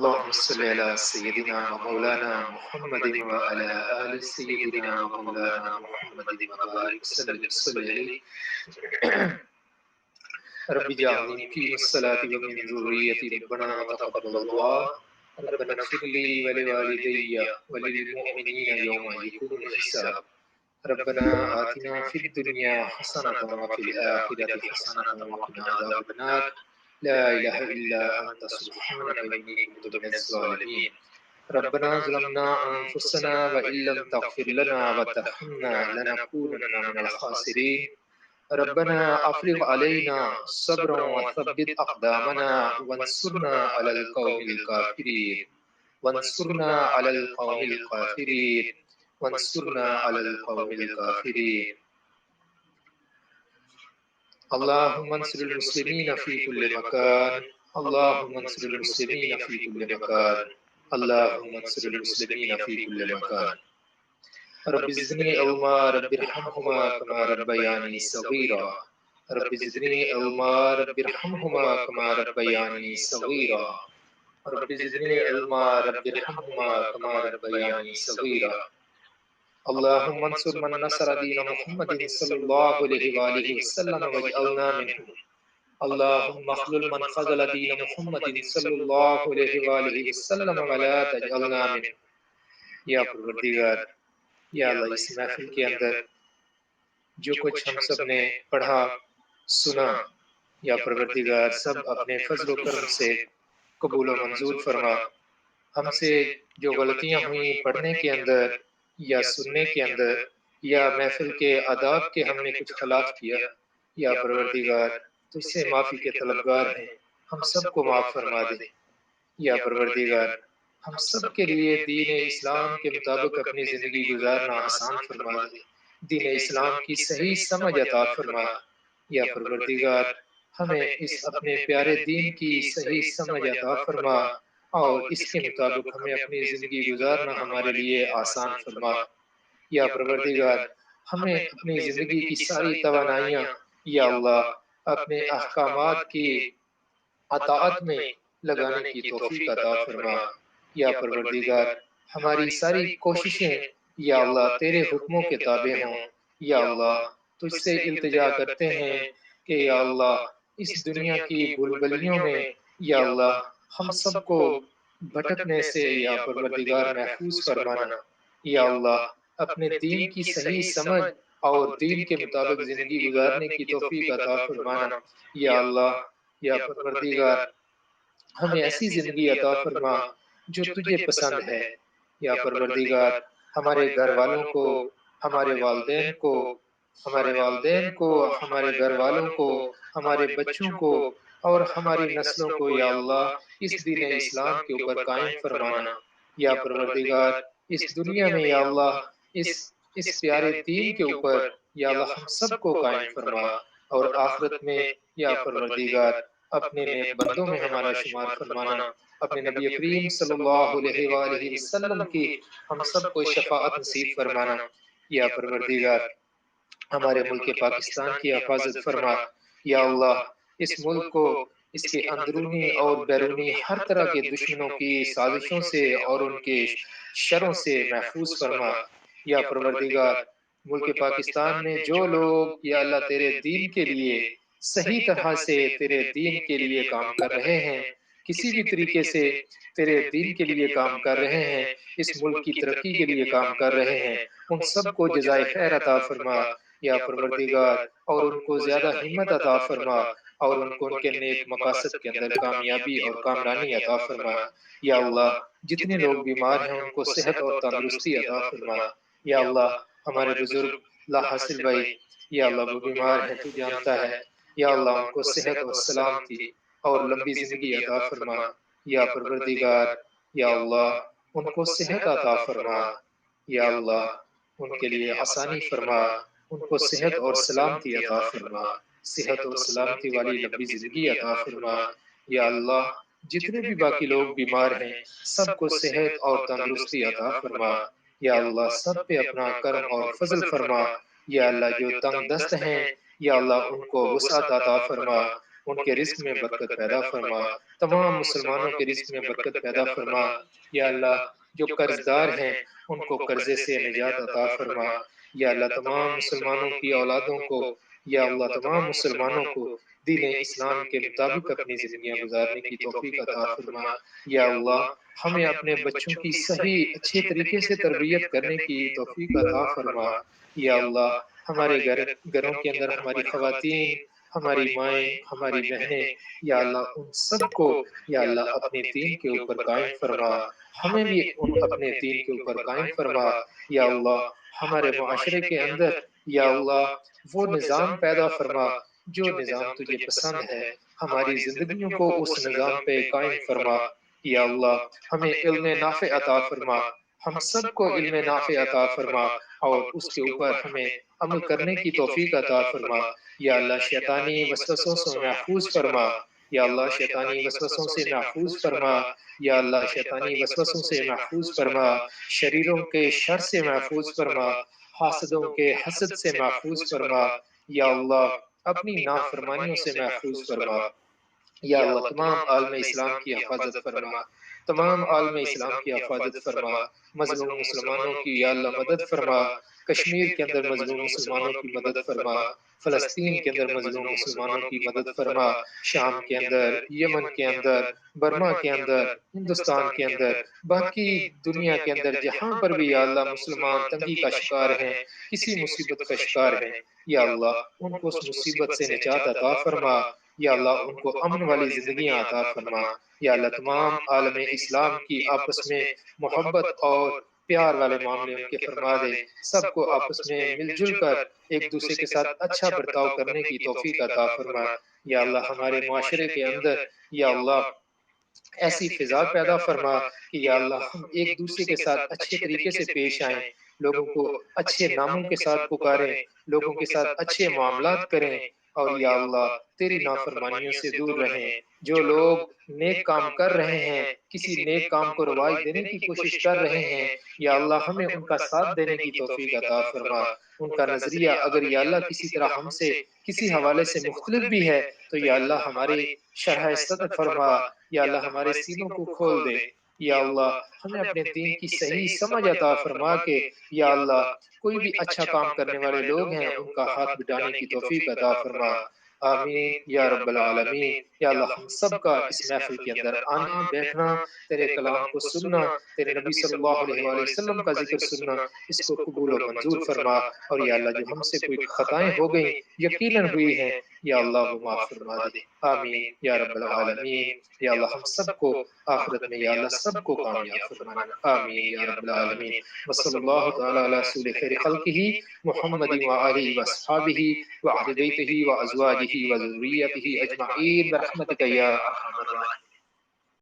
اللهم صل على سيدنا ومولانا محمد وعلى آل سيدنا ومولانا محمد وبارك وسلم عليه. رب اجعلني مقيم الصلاة ومن ذريتي ربنا وتقبل الله. ربنا اغفر لي ولوالدي وللمؤمنين يوم يقوم الحساب. ربنا آتنا في الدنيا حسنة وفي الآخرة حسنة وقنا عذاب النار. لا إله إلا أنت سبحانك إني كنت من الظالمين. ربنا ظلمنا أنفسنا وإن لم تغفر لنا وترحمنا لنكونن من الخاسرين. ربنا أفرغ علينا صبرا وثبت أقدامنا وانصرنا على القوم الكافرين. وانصرنا على القوم الكافرين. وانصرنا على القوم الكافرين. اللهم انصر المسلمين في كل مكان. اللهم انصر المسلمين في كل مكان. اللهم انصر المسلمين في كل مكان. رب زدني علما رب ارحمهما كما ربياني صغيرا. رب زدني علما رب ارحمهما كما ربياني صغيرا. رب زدني علما رب ارحمهما كما ربياني صغيرا. اللهم انصر من نصر دين محمد صلى الله عليه وآله وسلم واجعلنا منهم. اللهم اخذل من خذل دين محمد صلی اللہ علیہ وآلہ وسلم ولا تجعلنا منهم. یا پروردگار، یا اللہ، اس محفل کے اندر جو کچھ ہم سب نے پڑھا سنا، یا پروردگار سب اپنے فضل و کرم سے قبول و منظور فرما. ہم سے جو غلطیاں ہوئیں پڑھنے کے اندر یا سننے کے اندر یا محفل کے آداب کے ہم نے کچھ خلاف کیا، یا پروردگار تو اس سے معافی کے طلبگار ہیں، ہم سب کو معاف فرما دے. یا پروردگار ہم سب کے لیے دین اسلام کے مطابق اپنی زندگی گزارنا آسان فرما دے. دین اسلام کی صحیح سمجھ عطا فرما. یا پروردگار ہمیں اس اپنے پیارے دین کی صحیح سمجھ عطا فرما اور اس کے مطابق ہمیں اپنی زندگی گزارنا ہمارے لیے آسان فرما. یا پروردگار ہمیں اپنی زندگی کی ساری توانائیاں یا اللہ اپنے احکامات کی اطاعت میں لگانے کی توفیق عطا فرما. یا پروردگار ہماری ساری کوششیں یا اللہ تیرے حکموں کے تابع ہوں. یا اللہ تجھ سے التجا کرتے ہیں کہ یا اللہ اس دنیا کی بلبلیوں میں یا اللہ ہم سب کو بھٹکنے سے یا پروردگار محفوظ فرمانا. یا اللہ اپنے دین کی صحیح سمجھ اور دین کے مطابق زندگی گزارنے کی توفیق عطا فرمانا. یا اللہ یا پروردگار ہمیں ایسی زندگی عطا فرما جو تجھے پسند ہے. یا پروردگار ہمارے گھر والوں کو، ہمارے والدین کو، ہمارے گھر والوں کو، ہمارے بچوں کو اور ہماری نسلوں کو یا اللہ اس دین اسلام کے اوپر قائم فرمانا. یا پروردگار اس دنیا میں یا اللہ اس پیارے دین کے اوپر یا اللہ ہم سب کو قائم فرما، اور آخرت میں یا پروردگار اپنے نیک بندوں میں ہمارا شمار فرمانا. اپنے نبی کریم صلی اللہ علیہ وآلہ وسلم کی ہم سب کو شفاعت نصیب فرمانا. یا پروردگار ہمارے ملک پاکستان کی حفاظت فرما. یا اللہ اس ملک کو اس کے اندرونی اور بیرونی ہر طرح کے دشمنوں کی سازشوں سے اور ان کے شروں سے محفوظ فرما. یا پروردگار ملک پاکستان میں جو لوگ یا اللہ تیرے دین کے لیے صحیح طرح سے تیرے دین کے لیے کام کر رہے ہیں، کسی بھی طریقے سے تیرے دین کے لیے کام کر رہے ہیں، اس ملک کی ترقی کے لیے کام کر رہے ہیں، ان سب کو جزائے خیر عطا فرما. یا پروردگار اور ان کو زیادہ ہمت عطا فرما اور ان کو ان کے نیک مقاصد کے اندر کامیابی اور کامرانی عطا فرما. یا اللہ جتنے لوگ بیمار ہیں ان کو صحت اور تندرستی عطا فرما. یا اللہ ہمارے بزرگ لا حاصل بھائی یا اللہ وہ بیمار ہیں تو جانتا ہے، یا اللہ ان کو صحت اور سلامتی اور لمبی زندگی عطا فرما. یا پروردگار یا اللہ ان کو صحت عطا فرما. یا اللہ ان کے لیے آسانی فرما، ان کو صحت اور سلامتی عطا فرما، صحت اور سلامتی والی لمبی زندگی عطا فرما. یا اللہ جتنے بھی باقی لوگ بیمار ہیں سب کو صحت اور تندرستی عطا فرما. یا اللہ سب پہ اپنا کرم اور فضل فرما. یا اللہ جو تنگ دست ہیں یا اللہ ان کو وسعت عطا فرما، ان کے رزق میں برکت پیدا فرما، تمام مسلمانوں کے رزق میں برکت پیدا فرما۔ یا اللہ جو قرض دار ہیں ان کو قرضے سے نجات عطا فرما۔ یا اللہ تمام مسلمانوں کی اولادوں کو، یا اللہ تمام مسلمانوں کو دین اسلام کے مطابق اپنی زندگیاں گزارنے کی توفیق عطا فرما۔ یا اللہ ہمیں اپنے بچوں کی صحیح اچھے طریقے سے تربیت کرنے کی توفیق عطا فرما۔ یا اللہ ہمارے گھروں کے اندر ہماری خواتین، ہماری مائیں، ہماری بہنیں، یا اللہ ان سب کو یا اللہ اپنے دین کے اوپر قائم فرما، ہمیں بھی اپنے دین کے اوپر قائم فرما۔ یا اللہ ہمارے معاشرے کے اندر یا اللہ وہ نظام پیدا فرما جو نظام تجھے پسند ہے، ہماری زندگیوں کو اس نظام پہ قائم فرما۔ یا اللہ ہمیں علم نافع عطا فرما، ہم سب کو علم نافع عطا فرما اور اس کے اوپر ہمیں عمل کرنے کی توفیق عطا فرما۔ یا اللہ شیطانی وسوسوں سے محفوظ فرما، یا اللہ شیطانی وسوسوں سے محفوظ فرما، یا اللہ شیطانی وسوسوں سے محفوظ فرما، شریروں کے شر سے محفوظ فرما، حاسدوں کے حسد سے محفوظ فرما۔ یا اللہ اپنی نافرمانیوں سے محفوظ فرما۔ یا اللہ تمام عالم اسلام کی حفاظت فرما، تمام عالم اسلام کی حفاظت فرما، مظلوم مسلمانوں کی یا اللہ مدد فرما، کشمیر کے اندر مظلوم مسلمانوں کی مدد فرما، فلسطین کے اندر مظلوم مسلمانوں کی مدد فرما، شام کے اندر، یمن کے اندر، برما کے اندر، ہندوستان کے اندر، باقی دنیا کے اندر جہاں پر بھی یا اللہ مسلمان تنگی کا شکار ہیں، کسی مصیبت کا شکار ہیں، یا اللہ ان کو اس مصیبت سے نجات عطا فرما۔ یا اللہ ان کو امن والی زندگیاں عطا فرما۔ یا اللہ تمام عالم اسلام کی آپس میں محبت اور پیار والے معاملے ان کے فرما دے، سب کو آپس میں مل جل کر ایک دوسرے کے ساتھ اچھا برتاؤ کرنے کی توفیق عطا فرما۔ یا اللہ ہمارے معاشرے کے اندر یا اللہ ایسی فضا پیدا فرما کہ یا اللہ ہم ایک دوسرے کے ساتھ اچھے طریقے سے پیش آئیں، لوگوں کو اچھے ناموں کے ساتھ پکاریں، لوگوں کے ساتھ اچھے معاملات کریں، اور یا اللہ تیری نافرمانیوں سے دور رہیں۔ جو لوگ نیک کام کر رہے ہیں، کسی نیک کام کو رواج دینے کی کوشش کر رہے ہیں، یا اللہ ہمیں ان کا ساتھ دینے کی توفیق عطا فرما۔ ان کا نظریہ اگر یا اللہ کسی طرح ہم سے کسی حوالے سے مختلف بھی ہے تو یا اللہ ہماری شرح صدر فرما، یا اللہ ہمارے سینوں کو کھول دے۔ یا اللہ ہمیں اپنے دین کی صحیح سمجھ عطا فرما کے یا اللہ کوئی بھی اچھا کام کرنے والے لوگ ہیں ان کا ہاتھ بٹانے کی توفیق عطا فرما۔ آمین یا رب العالمین۔ یا اللہ ہم سب کا اس محفل کے اندر آنا، بیٹھنا، تیرے کلام کو سننا، تیرے نبی صلی اللہ علیہ وآلہ وسلم کا ذکر سننا، اس کو قبول و منظور فرما۔ اور یا اللہ جو ہم سے کوئی خطائیں ہو گئیں یقیناً ہوئی ہیں، یا اللہ وہ معاف فرما دے۔ آمین یا رب العالمین۔ یا اللہ ہم سب کو آخرت میں یا اللہ سب کو کامیاب فرمانا۔ آمین یا رب العالمین۔ وصلی اللہ تعالی علی رسول خیر خلقہ محمد وآلہ واصحابہ وأہل بیتہ وأزواجہ وذریتہ اجمعین برحمتک یا ارحم الراحمین۔